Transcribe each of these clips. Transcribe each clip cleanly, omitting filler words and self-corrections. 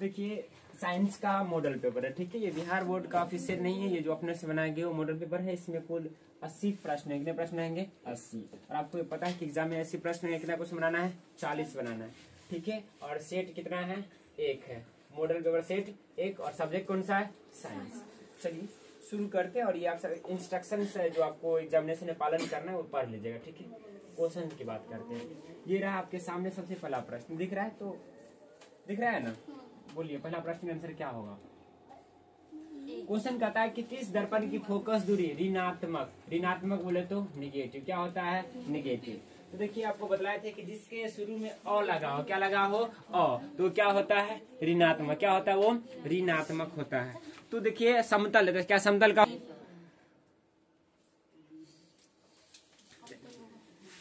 देखिए साइंस का model paper है, ठीक है। ये बिहार बोर्ड का ऑफिशियल नहीं है, ये जो अपने से बनाए गए वो मॉडल पेपर है। इसमें कुल 80 प्रश्न है। कितने प्रश्न आएंगे? 80। और आपको ये पता है कि एग्जाम में 80 प्रश्न है, कितना क्वेश्चन बनाना है? 40 बनाना है, ठीक है। और सेट कितना है? 1 है। मॉडल पेपर सेट 1 और सब्जेक्ट कौन सा है? साइंस। चलिए शुरू करते हैं। और ये आप इंस्ट्रक्शन है जो आपको एग्जामिनेशन में पालन करना है वो पढ़ लीजिएगा, ठीक है। क्वेश्चन की बात करते हैं। ये रहा आपके सामने सबसे पहला प्रश्न, दिख रहा है? तो दिख रहा है ना? बोलिए पहला प्रश्न का आंसर क्या होगा? क्वेश्चन कहता है कि किस दर्पण की फोकस दूरी ऋणात्मक, ऋणात्मक बोले तो निगेटिव, क्या होता है? निगेटिव। तो देखिए आपको बतलाए थे कि जिसके शुरू में अ लगा हो, क्या लगा हो? अ, तो क्या होता है? ऋणात्मक। क्या होता है वो? ऋणात्मक होता है। तो देखिए समतल है, क्या समतल का?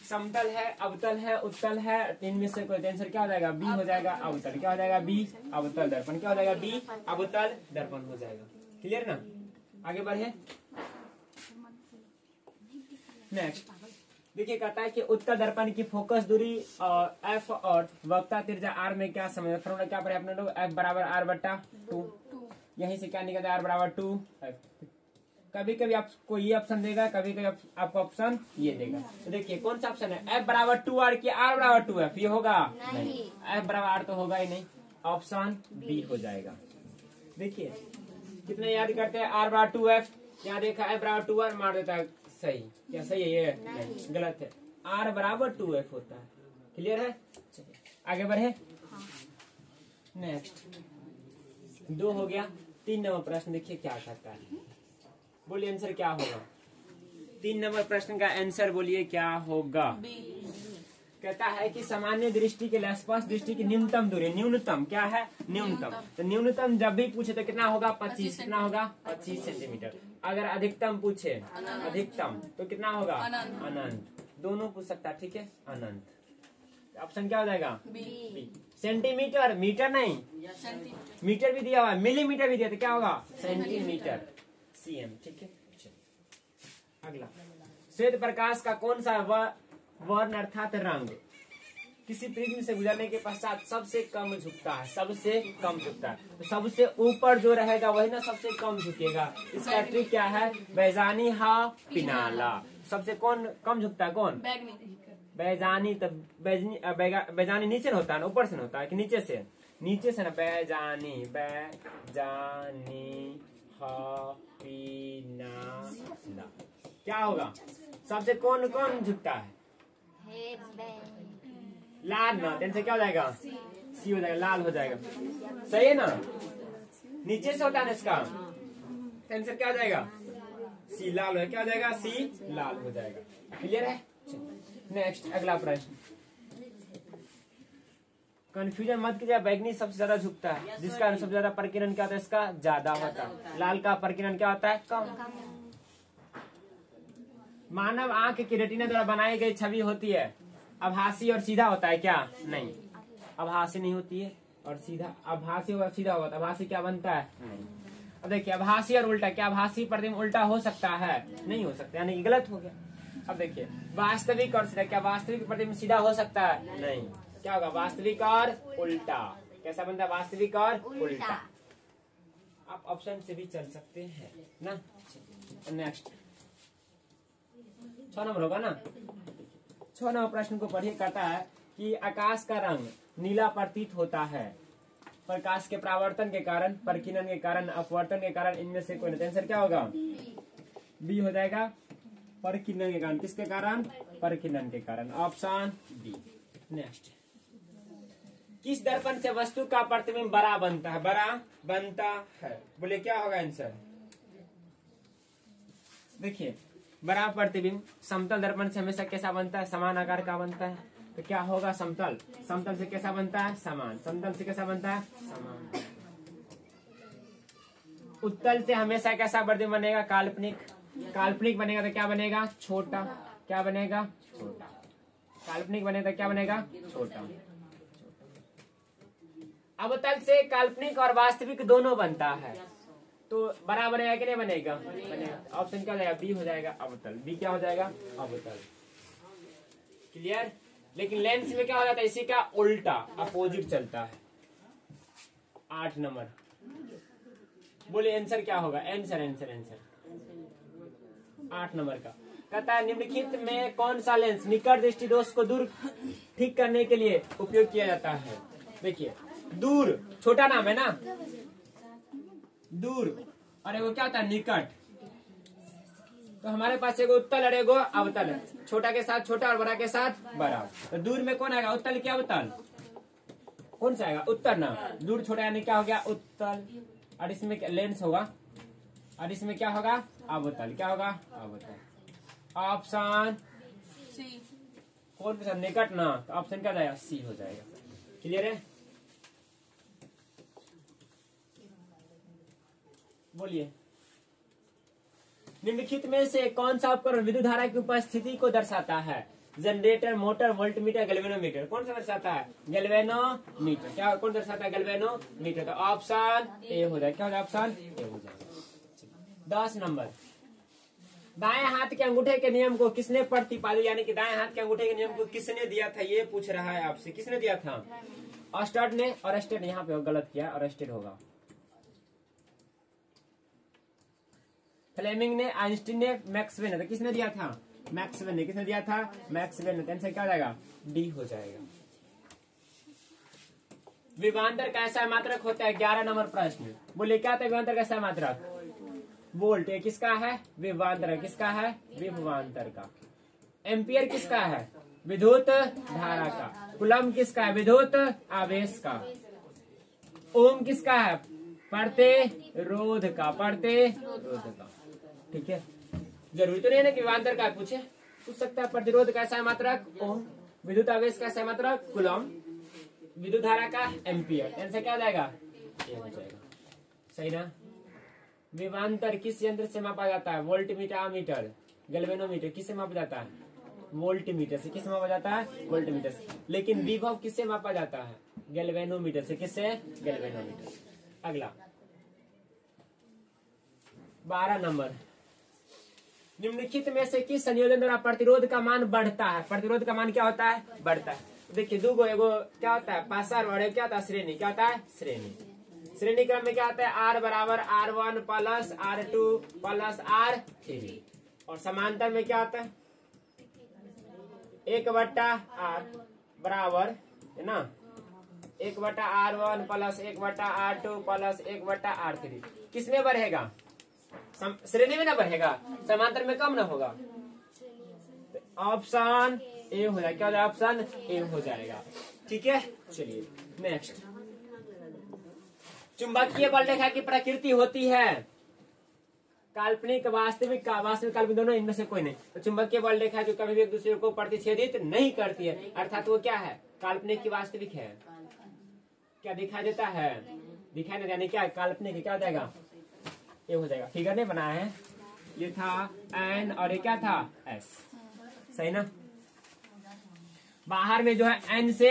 समतल है, अवतल है, उत्तल है, इनमें से कोई आंसर क्या हो जाएगा? बी हो जाएगा, अवतल। क्या हो जाएगा? बी, अवतल दर्पण। क्या हो जाएगा? बी, अवतल दर्पण हो जाएगा। क्लियर ना? आगे बढ़े। नेक्स्ट देखिए कहता है कि उत्तल दर्पण की फोकस दूरी एफ और वक्रता त्रिज्या आर में क्या समझ, फॉर्मूला क्या पढ़े अपने लोग? एफ बराबर आर बट्टा 2। यहीं से क्या निकलता है? आर बराबर 2। कभी कभी आपको ये ऑप्शन देगा, कभी कभी आपको ऑप्शन ये देगा। तो देखिए कौन सा ऑप्शन है? एफ बराबर 2 आर की आर बराबर 2 एफ, ये होगा नहीं। एफ बराबर आर तो होगा ही नहीं, ऑप्शन बी हो जाएगा। देखिए कितने याद करते हैं? आर बराबर 2 एफ, यहाँ देखा एफ बराबर 2 आर, मार देता है सही। क्या सही है? ये नहीं, गलत है। आर बराबर 2 एफ होता है। क्लियर है? चलिए आगे बढ़े। नेक्स्ट 2 हो गया। 3 नंबर प्रश्न देखिए क्या कहता है, बोलिए आंसर क्या होगा? 3 नंबर प्रश्न का आंसर बोलिए क्या होगा? कहता है कि सामान्य दृष्टि के लिए स्पष्ट दृष्टि की न्यूनतम दूरी, न्यूनतम क्या है? न्यूनतम। तो न्यूनतम जब भी पूछे तो कितना होगा? 25। कितना होगा? 25 सेंटीमीटर। अगर अधिकतम पूछे, अधिकतम तो कितना होगा? अनंत। दोनों पूछ सकता है, ठीक है। अनंत। ऑप्शन क्या हो जाएगा? बी। सेंटीमीटर, मीटर नहीं, मीटर भी दिया हुआ है, मिलीमीटर भी दिया, तो क्या होगा? सेंटीमीटर, सीएम, ठीक है। अगला, श्वेत प्रकाश का कौन सा वर्ण अर्थात रंग किसी प्रिज्म से गुजरने के पश्चात सबसे कम झुकता है? सबसे कम झुकता है। तो सबसे ऊपर जो रहेगा वही ना सबसे कम झुकेगा। इसका ट्रिक क्या है? बैजानी हा पिनाला। सबसे कौन कम झुकता है? कौन? बैजानी। तो बैजानी नीचे से होता है ना, ऊपर से होता है कि नीचे से? नीचे से ना। बैजानी, बैजानी पिनाला। क्या होगा? सबसे कौन कौन झुकता है? लाल ना, टेंशन क्या हो जाएगा? सी हो जाएगा, लाल हो जाएगा। सही है ना? नीचे से होता है ना इसका, टेंशन क्या हो जाएगा? सी, लाल है। क्या हो जाएगा? सी, लाल हो जाएगा। क्लियर है? नेक्स्ट अगला प्रश्न। कंफ्यूजन मत कीजिए, बैगनी सबसे ज्यादा झुकता है, जिसका सबसे ज्यादा प्रकीर्णन क्या होता है? इसका ज्यादा होता है। लाल का प्रकीर्णन क्या होता है? कम। मानव आंख की रेटिना द्वारा बनाई गई छवि होती है आभासी और सीधा होता है क्या? नहीं, आभासी नहीं होती है और सीधा। आभासी और सीधा होगा तो आभासी क्या बनता है? नहीं। अब देखिए आभासी और उल्टा, क्या आभासी प्रतिबिंब उल्टा हो सकता है? नहीं हो सकता, यानी गलत हो गया। अब देखिए वास्तविक और सीधा, क्या वास्तविक प्रतिबिंब सीधा हो सकता है? नहीं। क्या होगा? वास्तविक और उल्टा। कैसा बनता है? वास्तविक और उल्टा। आप ऑप्शन से भी चल सकते हैं ना। नेक्स्ट 6 नंबर होगा ना। 6 नंबर प्रश्न को पढ़िए। कहता है कि आकाश का रंग नीला प्रतीत होता है प्रकाश के परावर्तन के कारण, प्रकीर्णन के कारण, अपवर्तन के कारण, इनमें से कोई नहीं। आंसर क्या होगा? बी हो जाएगा, प्रकीर्णन के कारण। किसके कारण? प्रकीर्णन के कारण, ऑप्शन बी। नेक्स्ट, किस दर्पण से वस्तु का प्रतिबिंब बड़ा बनता है? बड़ा बनता है, बोले क्या होगा आंसर? देखिए बड़ा प्रतिबिंब समतल दर्पण से हमेशा कैसा बनता है? समान आकार का बनता है। तो क्या होगा? समतल। समतल से कैसा बनता है? समान। समतल से कैसा बनता है? समान। उत्तल से हमेशा कैसा प्रतिबिंब बनेगा? काल्पनिक। काल्पनिक बनेगा तो क्या बनेगा? छोटा। क्या बनेगा? छोटा। काल्पनिक बनेगा तो क्या बनेगा? छोटा। अवतल से काल्पनिक और वास्तविक दोनों बनता है, तो बड़ा बनेगा कि नहीं बनेगा? बनेगा। ऑप्शन क्या हो जाएगा? बी हो जाएगा, अवतल। बी क्या हो जाएगा? अवतल। क्लियर? लेकिन लेंस में क्या हो जाता है? इसी का उल्टा, अपोजिट चलता है। 8 नंबर। बोलिए आंसर क्या होगा? आंसर 8 नंबर का कहता है निम्नलिखित में कौन सा लेंस निकट दृष्टि दोष को दूर ठीक करने के लिए उपयोग किया जाता है? देखिए दूर छोटा नाम है ना, दूर, और एगो क्या होता है निकट। तो हमारे पास एगो उत्तल और एगो अवतल है, छोटा के साथ छोटा और बड़ा के साथ बड़ा। तो दूर में कौन आएगा? उत्तल क्या अवतल? कौन सा आएगा? उत्तर ना। दूर छोटा यानी क्या हो गया? उत्तल। और इसमें लेंस होगा, और इसमें क्या होगा? अवतल। क्या होगा? अवतल। Option C. कौन सा? निकट ना, तो ऑप्शन क्या जाएगा? सी हो जाएगा। क्लियर है? बोलिए निम्नलिखित में से कौन सा उपकरण विद्युत धारा की उपस्थिति को दर्शाता है? Generator, motor, voltmeter, galvanometer. कौन सा दर्शाता है? गैल्वेनोमीटर। क्या कौन दर्शाता है? गैल्वेनोमीटर। तो ऑप्शन ए हो जाएगा। क्या हो जाएगा? ऑप्शन ए हो जाएगा। 10 नंबर। दाएं हाथ के अंगूठे के नियम को किसने प्रतिपादित, यानी कि दाएं हाथ के अंगूठे के नियम को किसने दिया था? ये पूछ रहा है आपसे। किसने दिया था? ऑस्टर्ड ने। और स्टेड यहाँ पे गलत किया, और स्टेड होगा। फ्लेमिंग ने, आइंस्टीन ने, मैक्सवेल ने। तो किसने दिया था? मैक्सवेल ने। किसने दिया था? मैक्सवेल ने। आंसर क्या हो जाएगा? डी हो जाएगा। विभवांतर कैसा मात्रक होता है? 11 नंबर प्रश्न। बोले क्या था विभवांतर कैसा मात्रक? वोल्ट। ये किसका है? विभवांतर। किसका है? विभवांतर का। एम्पियर किसका है? विद्युत धारा का। कूलम किसका है? विद्युत आवेश का। ओम किसका है? प्रतिरोध का। प्रतिरोध का। ठीक है, जरूरी तो नहीं है ना कि विभवांतर का पूछे, पूछ सकता है। प्रतिरोध कैसा है मात्रक? ओम। विद्युत आवेश कैसा है मात्रक? कूलम। विद्युत धारा का एम्पियर। आंसर क्या हो जाएगा? ये हो जाएगा। सही ना? विभवांतर किस यंत्र से मापा जाता है? Voltmeter, ammeter, galvanometer. किससे मापा जाता है? वोल्टमीटर से। किससे मापा जाता है? वोल्टमीटर से। लेकिन विभव किससे मापा जाता है? गैल्वेनोमीटर से। किससे? गैल्वेनोमीटर। अगला 12 नंबर। निम्नलिखित में से किस संयोजन द्वारा प्रतिरोध का मान बढ़ता है? प्रतिरोध का मान क्या होता है? बढ़ता है। देखिए दूगो, एगो क्या होता है? पासार, और क्या होता है? श्रेणी। क्या होता है? श्रेणी। श्रेणी क्रम में क्या होता है? R बराबर R1 plus R2 plus R3। और समांतर में क्या होता है? 1/R बराबर है ना 1/R1 plus 1/R2 plus 1/R3। किसमें बढ़ेगा? श्रेणी में ना बढ़ेगा, समांतर में कम ना होगा। ऑप्शन ए हो जाएगा। क्या हो जाएगा? ऑप्शन ए हो जाएगा। ठीक है, चलिए नेक्स्ट। चुंबकीय बल रेखा की प्रकृति होती है काल्पनिक, वास्तविक का। वास्तविक काल्पनिक दोनों, इनमें से कोई नहीं। तो चुंबकीय बल रेखा जो कभी भी एक दूसरे को प्रतिच्छेदित नहीं करती है, अर्थात वो क्या है? काल्पनिक की वास्तविक है। क्या दिखाई देता है? दिखाई नहीं, यानी क्या? काल्पनिक। क्या हो जाएगा? ये हो जाएगा। फिगर नहीं बनाया है, ये था एन और ये क्या था? एस। सही ना? बाहर में जो है एन से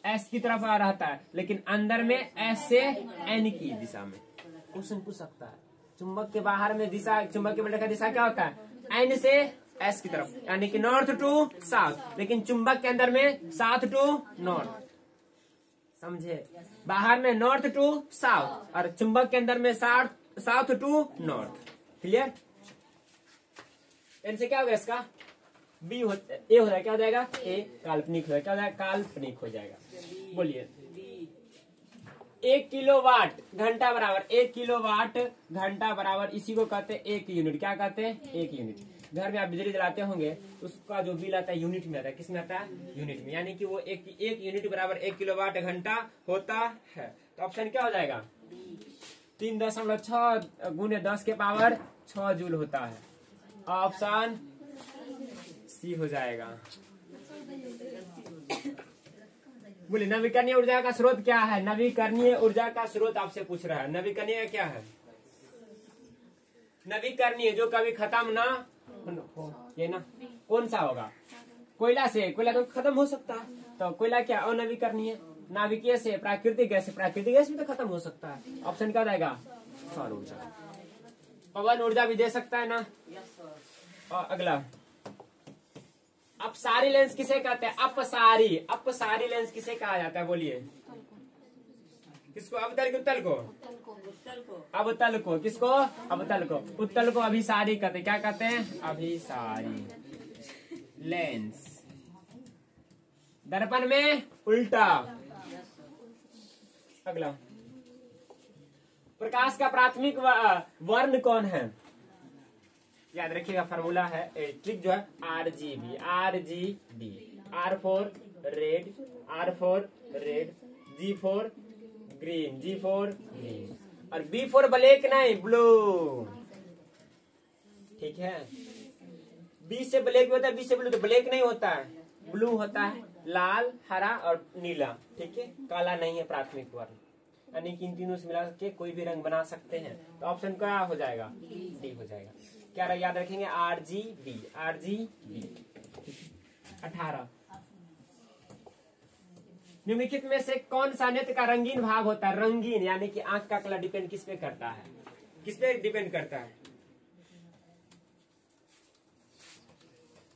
एस की तरफ आ रहता है, लेकिन अंदर में एस से एन की दिशा में। क्वेश्चन पूछ सकता है। चुंबक के बाहर में दिशा, चुंबक के बल रेखा दिशा क्या होता है? एन से एस की तरफ, यानी कि नॉर्थ टू साउथ। लेकिन चुंबक के अंदर में साउथ टू नॉर्थ। समझे? बाहर में नॉर्थ टू साउथ, और चुंबक के अंदर में साउथ टू नॉर्थ। क्लियर? इनसे क्या होगा? इसका बी हो, ए हो जाएगा। क्या हो जाएगा? ए काल्पनिक हो जाएगा। क्या हो जाएगा? काल्पनिक हो जाएगा। बोलिए 1 किलोवाट घंटा बराबर 1 किलोवाट घंटा बराबर, इसी को कहते हैं 1 यूनिट। क्या कहते हैं? 1 यूनिट। घर में आप बिजली जलाते होंगे, उसका जो बिल आता है यूनिट में आता है। किसमें आता है? यूनिट में। यानी कि वो एक यूनिट बराबर 1 किलोवाट घंटा होता है। तो ऑप्शन क्या हो जाएगा? 3.6 गुने 10 के पावर 6 जूल होता है। ऑप्शन सी हो जाएगा। बोले नवीकरणीय ऊर्जा का स्रोत क्या है? नवीकरणीय ऊर्जा का स्रोत आपसे पूछ रहा है। नवीकरणीय क्या है? नवीकरणीय जो कभी खत्म ना हो, ये ना कौन सा होगा? कोयला से। कोयला तो खत्म हो सकता है, तो कोयला क्या? अनवीकरणीय। नाभिकीय से, प्राकृतिक गैस से। प्राकृतिक गैस भी तो खत्म हो सकता है। ऑप्शन क्या जाएगा? सौर ऊर्जा। पवन ऊर्जा भी दे सकता है ना। और अगला अपसारी लेंस किसे कहते हैं? अपसारी। अपसारी लेंस किसे कहा जाता है? बोलिए किसको? अवतल को उत्तल को? अवतल को। किसको? अवतल को। उत्तल को अभिसारी कहते हैं। क्या कहते हैं? अभिसारी। लेंस। दर्पण में उल्टा। अगला, प्रकाश का प्राथमिक वर्ण कौन है? याद रखिएगा, फॉर्मूला है, ट्रिक जो है RGB। RGB, R for red, R for red, G for green, G for green, और B फॉर ब्लैक नहीं, ब्लू। ठीक है, B से ब्लैक होता है, B से ब्लू तो ब्लैक नहीं होता है, ब्लू होता है, लाल, हरा और नीला। ठीक है, काला नहीं है प्राथमिक वर्ण। यानी कि इन तीनों से मिला के कोई भी रंग बना सकते हैं। तो ऑप्शन क्या हो जाएगा? डी हो जाएगा। क्या याद रखेंगे? RGB। RGB। 18, निम्नलिखित में से कौन सा नेत्र का रंगीन भाग होता है? रंगीन यानी कि आंख का कलर डिपेंड किस पे करता है? किस पे डिपेंड करता है?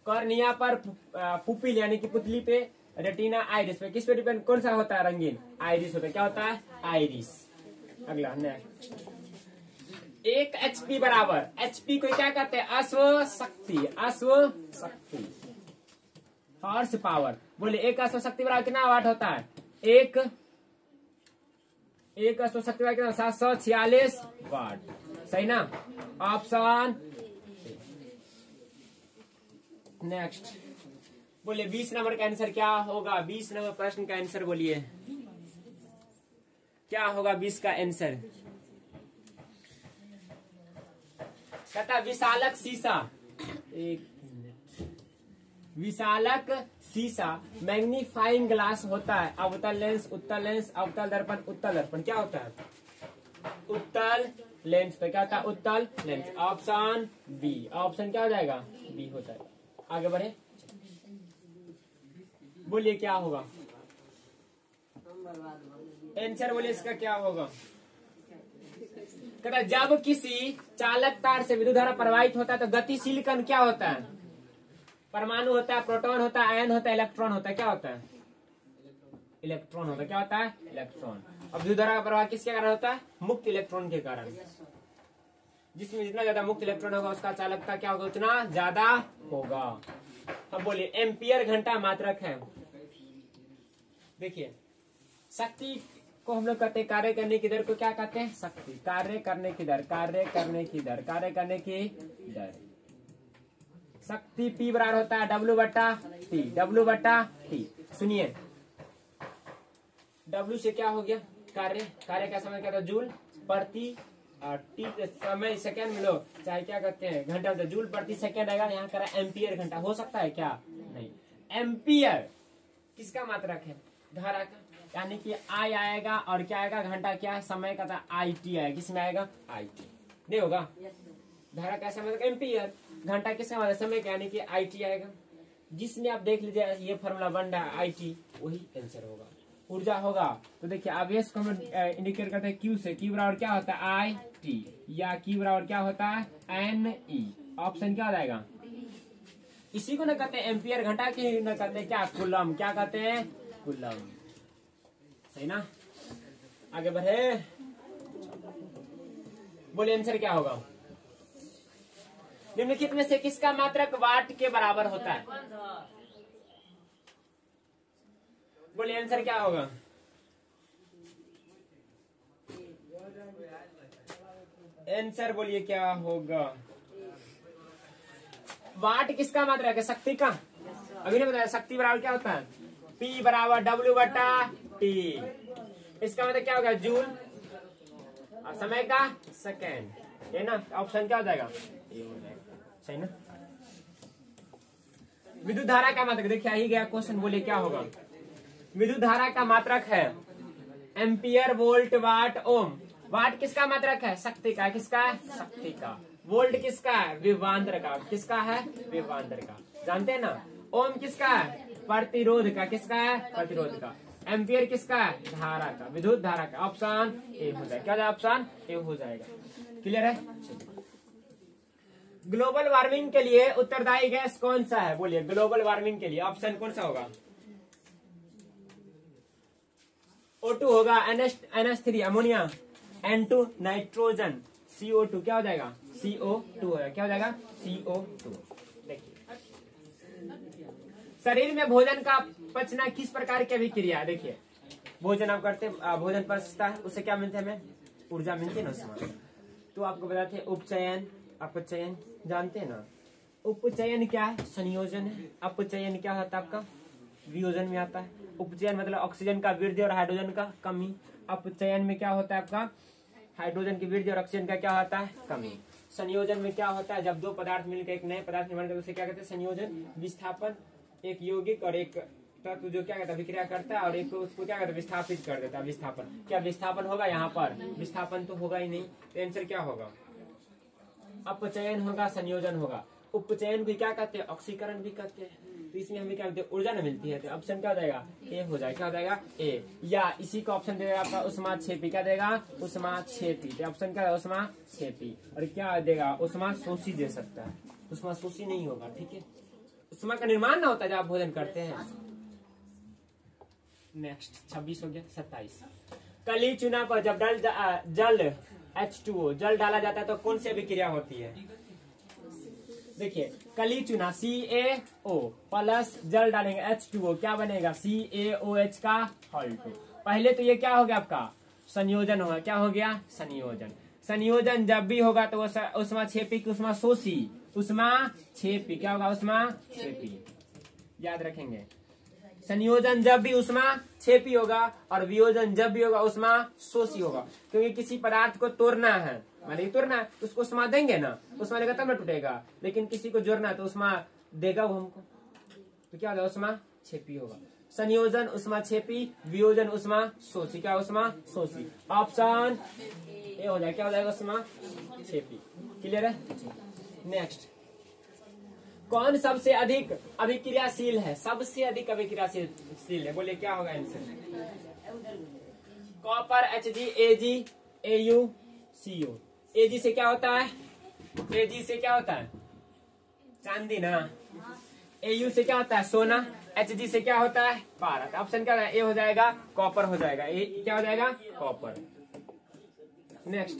कॉर्निया पर, पुपिल यानी कि पुतली पे, रेटिना, आइरिस पे। किस पे डिपेंड? कौन सा होता है रंगीन? आइरिस होता है। क्या होता है? आइरिस। अगला, नेक्स्ट। 1 HP बराबर, HP को क्या कहते हैं? अश्व शक्ति। अश्व शक्ति, हॉर्स पावर। बोले 1 अश्व शक्ति बराबर कितना वाट होता है? एक अश्व शक्ति बराबर कितना? 746 वाट। सही ना? ऑप्शन। नेक्स्ट, बोलिए 20 नंबर का आंसर क्या होगा? 20 नंबर प्रश्न का आंसर बोलिए, क्या होगा 20 का आंसर? कहता विशालक शीशा। एक विशालक शीशा मैग्नीफाइंग ग्लास होता है। अवतल लेंस, उत्तल लेंस, अवतल दर्पण, उत्तल दर्पण। क्या होता है? उत्तल लेंस पे क्या होता है? उत्तल लेंस। Option B. ऑप्शन क्या हो जाएगा? बी हो जाएगा। आगे बढ़े, बोलिए क्या होगा आंसर? बोलिए इसका क्या होगा? कहता जब किसी चालक तार से विद्युत धारा प्रवाहित होता है तो गतिशील कण क्या होता है? परमाणु होता है, प्रोटॉन होता है, आयन होता है, इलेक्ट्रॉन होता है। क्या होता है? इलेक्ट्रॉन होता है। क्या होता है? इलेक्ट्रॉन। अब विद्युत धारा का प्रवाह किसके कारण होता है? मुक्त इलेक्ट्रॉन के कारण। जिसमें जितना ज्यादा मुक्त इलेक्ट्रॉन होगा उसका चालकता क्या होगा? उतना ज्यादा होगा। अब बोलिए एम्पियर घंटा मात्रक है। देखिए, शक्ति को हम लोग कहते हैं, कार्य करने की दर को क्या कहते हैं? शक्ति। कार्य करने की दर, कार्य करने की दर, कार्य करने की दर। शक्ति P बराबर होता है W/T। W/T। सुनिए, W से क्या हो गया? कार्य। कार्य का समय क्या था? जूल प्रति, और टी समय सेकेंड में लो, चाहे क्या कहते हैं घंटा, तो जूल प्रति सेकेंड आएगा। यहाँ करा एम्पियर घंटा। हो सकता है क्या? नहीं। एम्पियर किसका मात्रक है? धारा का। यानी कि I आएगा और क्या आएगा? घंटा। क्या समय का था? IT आएगा। किसमें आएगा? IT। नहीं होगा? धारा का समय एम्पियर, घंटा किसका मतलब? समय का, यानी कि IT आएगा। जिसमें आप देख लीजिए ये फॉर्मूला बन रहा है IT, वही आंसर होगा। ऊर्जा होगा तो देखिए आवेश को हम इंडिकेट करते हैं Q से। Q बराबर क्या होता है? IT, या Q बराबर क्या होता है? NE। ऑप्शन क्या हो जाएगा? इसी को न कहते हैं एम्पियर घंटा, की न कहते हैं क्या? कूलम। क्या कहते हैं? कूलम। सही ना? आगे बढ़े, बोलिए आंसर क्या होगा? निम्नलिखित में से किसका मात्रक वाट के बराबर होता है? बोलिए आंसर क्या होगा? आंसर बोलिए क्या होगा? वाट किसका मात्रक है? शक्ति का। अभी नहीं बताया। शक्ति बराबर क्या होता है? P बराबर W/T। इसका मतलब क्या होगा? जूल। और समय का? सेकेंड। है ना? ऑप्शन क्या हो जाएगा? ये हो जाएगा। सही ना? विद्युत धारा का मात्रक, देखिए ही गया क्वेश्चन। बोलिए क्या होगा? विद्युत धारा का मात्रक है एम्पियर, वोल्ट, वाट, ओम। वाट किसका मात्रक है? शक्ति का। किसका है? शक्ति का। वोल्ट किसका है? विभवांतर का। किसका है? विभवांतर का। जानते हैं ना? ओम किसका है? प्रतिरोध का। किसका है? प्रतिरोध का। एम्पियर किसका है? धारा का, विद्युत धारा का। ऑप्शन ए हो जाएगा। क्या? ऑप्शन ए हो जाएगा। क्लियर है? ग्लोबल वार्मिंग के लिए उत्तरदायी गैस कौन सा है? बोलिए ग्लोबल वार्मिंग के लिए ऑप्शन कौन सा होगा? O2 होगा NH3 ammonia, N2 nitrogen, CO2 क्या हो जाएगा CO2 होगा, क्या हो जाएगा CO2। देखिए शरीर में भोजन का पचना किस प्रकार की अभिक्रिया, देखिए भोजन आप करते, भोजन पचता है, उससे क्या मिलता है, हमें ऊर्जा मिलती है ना उसमें। तो आपको बताते हैं उपचयन अपचयन, जानते हैं ना। उपचयन क्या है, संयोजन है। अपचयन क्या होता है आपका, वियोजन में आता है। उपचयन मतलब ऑक्सीजन का वृद्धि और हाइड्रोजन का कमी। अपचयन में क्या होता है आपका, हाइड्रोजन की वृद्धि और ऑक्सीजन का क्या होता है, कमी। संयोजन में क्या होता है, जब दो पदार्थ मिलकर एक नए पदार्थ निर्माण करते हैं उसे क्या कहते हैं, संयोजन। विस्थापन, एक यौगिक और एक तत्व जो क्या कहता है, अभिक्रिया करता है और एक उसको क्या कहता है, विस्थापित कर देता है। विस्थापन, क्या विस्थापन होगा यहाँ पर, विस्थापन तो होगा ही नहीं, तो आंसर क्या होगा, अपचयन होगा, संयोजन होगा। उपचयन भी क्या कहते हैं, ऑक्सीकरण भी कहते हैं। तो इसमें हमें क्या ऊर्जा न मिलती है, तो ऑप्शन क्या हो जाएगा, ए हो जाएगा, क्या हो जाएगा ए। या इसी का ऑप्शन देगा आपका उष्माक्षेपी, क्या देगा उष्माक्षेपी, तो ऑप्शन क्या है उष्माक्षेपी। और क्या देगा उष्माशोषी दे सकता है, उष्माशोषी नहीं होगा, ठीक है। उष्मा का निर्माण ना होता है जब आप भोजन करते हैं। नेक्स्ट 26 हो गया। 27 कली चूना पर जब जल H2O जल डाला जाता है तो कौन सी अभिक्रिया होती है, देखिए कली चूना CaO प्लस जल डालेंगे H2O, क्या बनेगा CaOH का हॉल्ट। पहले तो ये क्या हो गया आपका संयोजन होगा, क्या हो गया संयोजन। संयोजन जब भी होगा तो वो उष्माक्षेपी की उष्माशोषी, उष्माक्षेपी क्या होगा उष्माक्षेपी, याद रखेंगे। संयोजन जब भी उष्माक्षेपी होगा और वियोजन जब भी होगा उष्माशोषी होगा। क्योंकि किसी पदार्थ को तोड़ना है, माने तोड़ना है तो उसको उष्मा देंगे ना, उष्मा देगा तब ना टूटेगा। लेकिन किसी को जोड़ना है तो उष्मा देगा वो हमको, तो क्या होगा उष्माक्षेपी होगा। संयोजन उष्माक्षेपी, वियोजन उष्माशोषी, क्या उष्माशोषी। ऑप्शन ए हो जाएगा, क्या हो जाएगा उष्माक्षेपी। क्लियर है। नेक्स्ट कौन सबसे अधिक अभिक्रियाशील है, सबसे अधिक अभिक्रियाशील है, बोलिए क्या होगा answer. Copper Hg Ag Au Co। Ag से क्या होता है, Ag से क्या होता है चांदी ना। Au से क्या होता है सोना। Hg से क्या होता है पारा। ऑप्शन क्या है, ए हो जाएगा कॉपर हो जाएगा, ए क्या हो जाएगा कॉपर। नेक्स्ट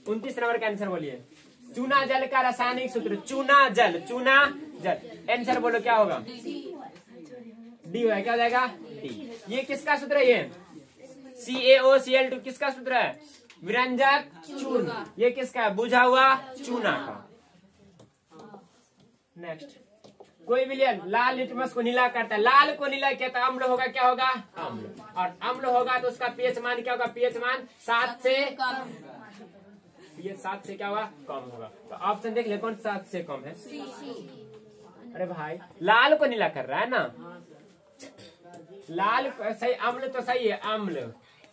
29 नंबर का आंसर बोलिए। चूना जल का रासायनिक सूत्र, चूना जल आंसर बोलो क्या होगा, डी होगा, क्या हो जाएगा डी। ये किसका सूत्र है, ये CaOCl2 किसका सूत्र है, विरंजक चूर्ण। ये किसका है, बुझा हुआ चूना का। नेक्स्ट कोई विलयन लाल लिटमस को नीला करता है, लाल को नीला किया तो अम्ल होगा, क्या होगा अम्ल। और अम्ल होगा तो उसका पीएच मान क्या होगा, पीएच मान 7 से कम। ये 7 से क्या होगा कम होगा। तो ऑप्शन देख ले कौन 7 से कम है। अरे भाई लाल को नीला कर रहा है ना, लाल सही, अम्ल तो सही है।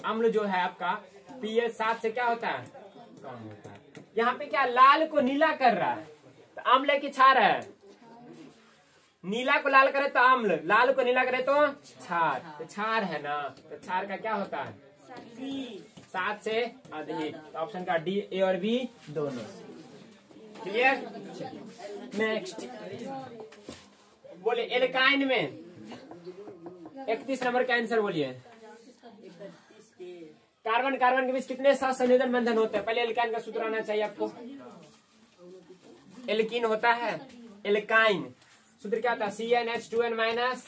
अम्ल जो है आपका पीएच 7 से क्या होता है कम होता है। यहाँ पे क्या लाल को नीला कर रहा है तो अम्ल की क्षार है, नीला को लाल करे तो अम्ल, लाल को नीला करे तो क्षार, तो क्षार है ना, तो क्षार का क्या होता है 7 से अधिक। ऑप्शन का डी, ए और बी दोनों। क्लियर। नेक्स्ट बोले एल्काइन में 31 नंबर का आंसर बोलिए। कार्बन कार्बन के बीच कितने साथ संयोजन बंधन होते हैं, पहले एल्काइन का सूत्र आना चाहिए आपको। एल्कीन होता है, एल्काइन सूत्र क्या होता है CnH2n माइनस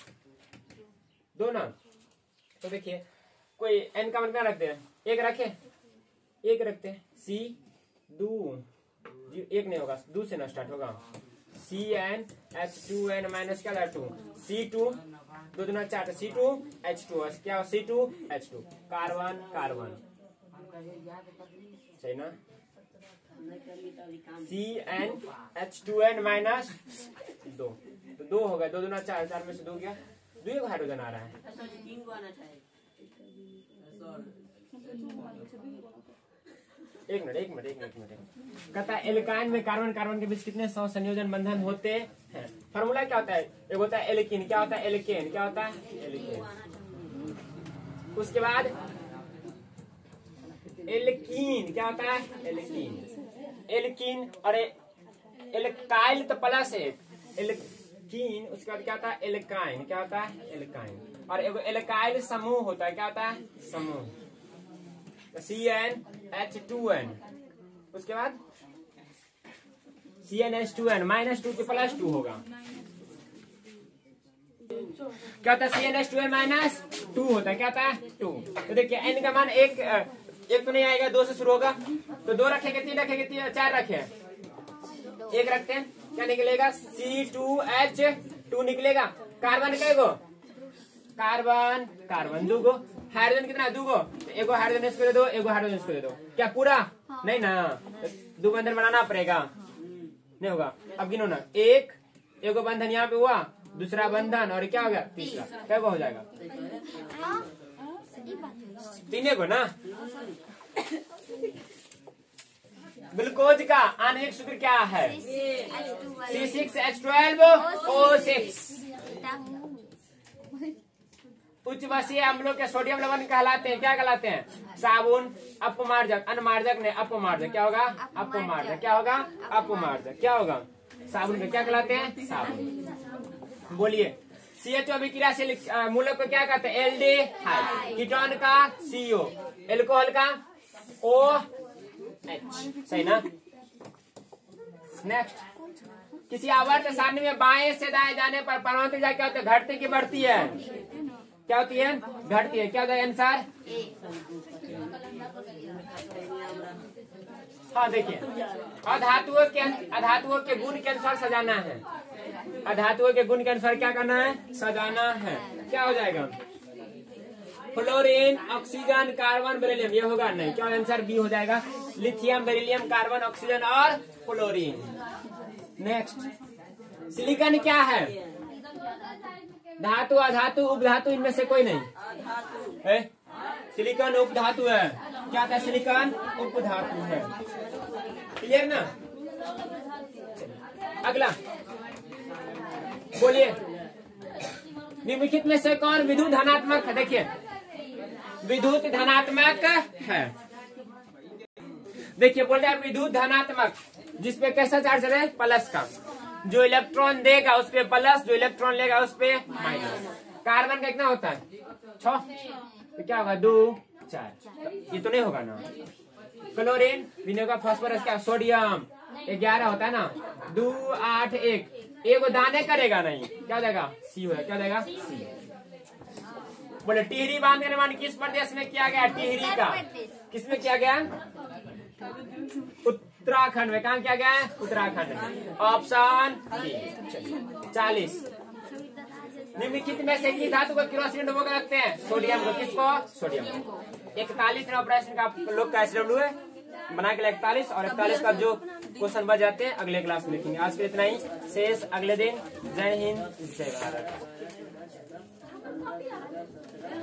दो ना। तो देखिए कोई एन का मान क्या रखते हैं, एक रखते हैं सी दो, एक नहीं होगा दो से ना स्टार्ट होगा। CnH2n माइनस क्या 2 C2 दो दूना 4 C2H2 क्या C2H2 कार्बन सही ना। CnH2n माइनस 2 तो 2 होगा, दो दूना 4, 4 में से 2 गया, 2 हाइड्रोजन आ रहा है। एक मिनट कहता है एल्काइन में कार्बन कार्बन के बीच कितने सौ संयोजन बंधन होते हैं। फार्मूला क्या होता है, एक होता है एल्कीन, क्या होता है एल्केन, क्या होता है एल्केन। उसके बाद एल्कीन क्या होता है एल्कीन और एल्काइल तो प्लस है, कीन, उसके बाद क्या होता है एल्काइन, क्या होता है एल्काइन, और एगो एल्काइल समूह होता है, क्या होता है समूह, CnH2n, उसके बाद CnH2n -2 के +2 होगा, क्या होता है CnH2n -2 होता है, क्या होता है 2। तो देखिए n का मान एक तो नहीं आएगा, 2 से शुरू होगा, तो 2 रखेंगे, 3 रखेंगे, 4 रखे, 1 रखते हैं, क्या निकलेगा C2H2 निकलेगा। कार्बन का कार्बन कार्बन दूगो, हाइड्रोजन कितना 2 गो, तो एगो हाइड्रोजन इसको दे दो, एगो हाइड्रोजन इसको दे दो, क्या पूरा नहीं ना, 2 बंधन बनाना पड़ेगा, नहीं होगा। अब गिनो ना, एगो बंधन यहाँ पे हुआ, दूसरा बंधन, और क्या हो गया तीसरा, क्या हो जाएगा 3 गो ना। ग्लूकोज का आणविक सूत्र क्या है C6H12O6। उच्च बसीय अम्लों के सोडियम लवण कहलाते हैं, क्या कहलाते हैं साबुन, अपमार्जक, अनमार्जक ने अपमार्जक, क्या होगा अपमार्जक, क्या होगा अपमार्जक, क्या होगा साबुन के क्या कहलाते हैं साबुन। बोलिए CH अभिक्रियाशील मूलक को क्या कहते हैं एल्डिहाइड, कीटोन का CO, एल्कोहल का OH, सही ना। नेक्स्ट, किसी आवर्त सारणी में बाएं से दाएं जाने पर परमाणु त्रिज्या क्या होती है घटती की बढ़ती है, क्या होती है घटती है, क्या होता है आंसर। हाँ देखिए, अधातुओं के गुण के अनुसार सजाना है, अधातुओं के गुण के अनुसार क्या करना है सजाना है, क्या हो जाएगा फ्लोरीन, ऑक्सीजन, कार्बन, बेरिलियम, ये होगा नहीं, क्या आंसर बी हो जाएगा, लिथियम, बेरिलियम, कार्बन, ऑक्सीजन और फ्लोरीन। नेक्स्ट, सिलिकॉन क्या है धातु, अधातु, उपधातु, इनमें से कोई नहीं है, सिलिकॉन उपधातु है, क्या था सिलिकॉन उपधातु है, क्लियर ना। अगला बोलिए निम्नलिखित में से कौन विद्युत धनात्मक है, देखिए विद्युत धनात्मक है, देखिए बोल रहे हैं विद्युत धनात्मक जिसपे कैसा चार्ज है प्लस का, जो इलेक्ट्रॉन देगा उस पे प्लस, जो इलेक्ट्रॉन लेगा उस पे माइनस। कार्बन का कितना होता है 6, तो क्या होगा 2 4, ये तो नहीं होगा ना। क्लोरीन, विनय का फास्फोरस, क्या सोडियम 11 होता है ना, 2 8 1, एगो दाने करेगा नहीं, क्या हो जाएगा सी होगा, क्या हो जाएगा सी। बोले टिहरी बांध का निर्माण किस प्रदेश में किया गया, टिहरी का किसमें किया गया उत्तराखंड में, कहाँ किया गया है उत्तराखंड में, ऑप्शन डी। 40, निम्नलिखित में से किस धातु को किरोसिन डुबो कर रखते हैं, सोडियम को, किसको सोडियम को। 41 ऑपरेशन का लोग का SW है बना के 41 और 41 का जो क्वेश्चन बच जाते हैं अगले क्लास में लिखेंगे। आज के इतना ही, शेष अगले दिन। जय हिंद जय भारत।